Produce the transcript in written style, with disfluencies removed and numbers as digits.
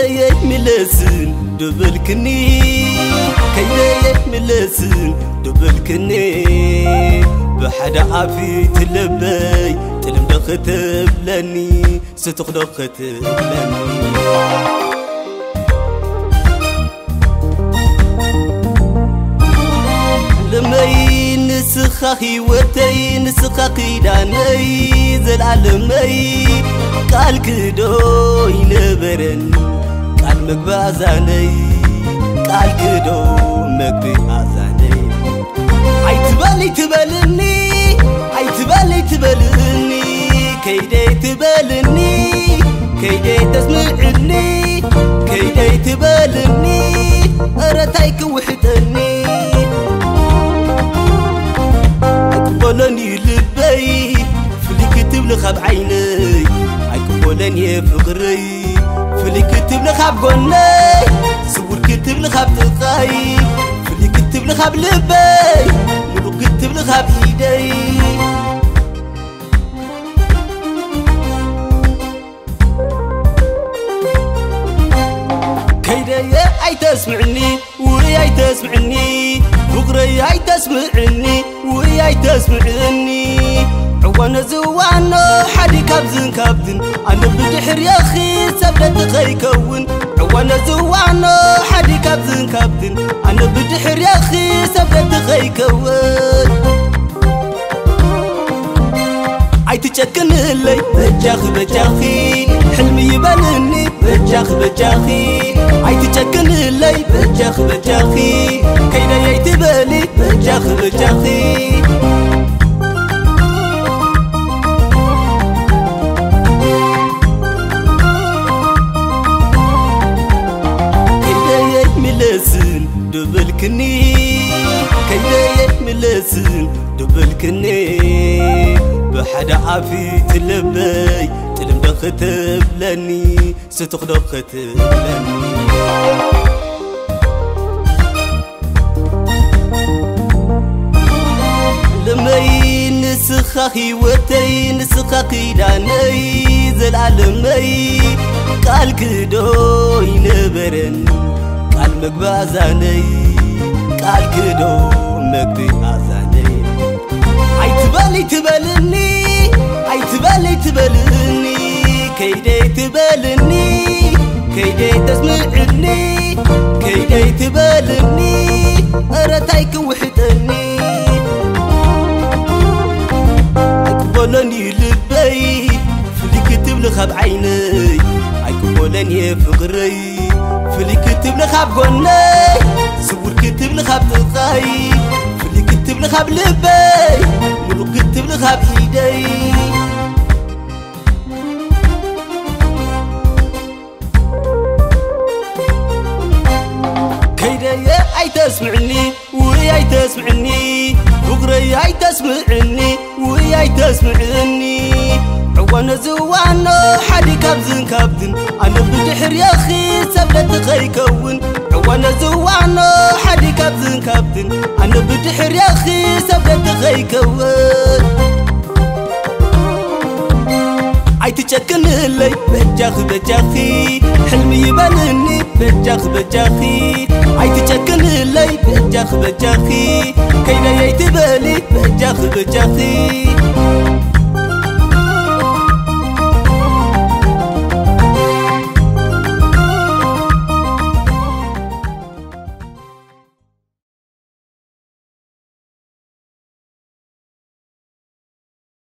كيدي ملسن دبلكني كيدي ملسن دبلكني بحدا عافي تلبي تلم دختب لني ستخدق ختب لني لمي نسخي وتي نسخي داني زلعلمي قال كدو ينبرن قال مقبازاني قال كدو مقبازاني عيتبالي تبالني عيتبالي تبالني كيدي تبالني كيدي تسمعني كيدي تبالني أرتايك وحدني أقبلني لبي فلي كتب لخاب عيني أقبلني فقري فلي كتب لخاب قني صور كتب لخاب تقاي فلي كتب لخاب لبي ملو كتب لخاب ايدي كيدي اي تسمعني وي اي تسمعني فقري اي تسمعني وي اي تسمعني عوانا زوانا حدي كابزن كابدن انا بدحر يا اخي سبلت خيكون عوانا زوانا حدي كابزن كابدن انا بدحر يا اخي سبلت خيكون عي تشكن لي بجاخ بجاخي حلمي يبانني بجاخ بجاخي عي تشكن لي بجاخ بجاخي كيدا يتبالي بجاخ بجاخي كيدا ملسن دبلكني كيدا ملسن دبلكني بحدا عافي تلبي تلم دختب لني ستخدق ختب لني لمي نسخي وتي نسخي داني زلعلمي قال كدو ينبرن قال مقبازاني قال كدو مقبازاني عيتبالي تبالني عيتبالي تبالني كيدي تبالني كيدي تسمعني كيدي تبالني أرتايك وحدني أقبلني لبي فلي كتب لخاب عيني أقبلني فقري فلي كتب لخاب قني صور كتب لخاب تقاي فلي كتب لخاب لبي ملو كتب لخاب ايدي كيدي اي تسمعني وي اي تسمعني فقري اي تسمعني وي اي تسمعني عوانا زوانا حدي كابزن كابدن انا بدحر يا اخي سبلت خيكون عوانا زوانا حدي كابزن كابدن انا بدحر يا اخي سبلت خيكون عي تشكن لي بجاخ بجاخي حلمي يبانني بجاخ بجاخي عي تشكن لي بجاخ بجاخي كيدا يتبالي بجاخ بجاخي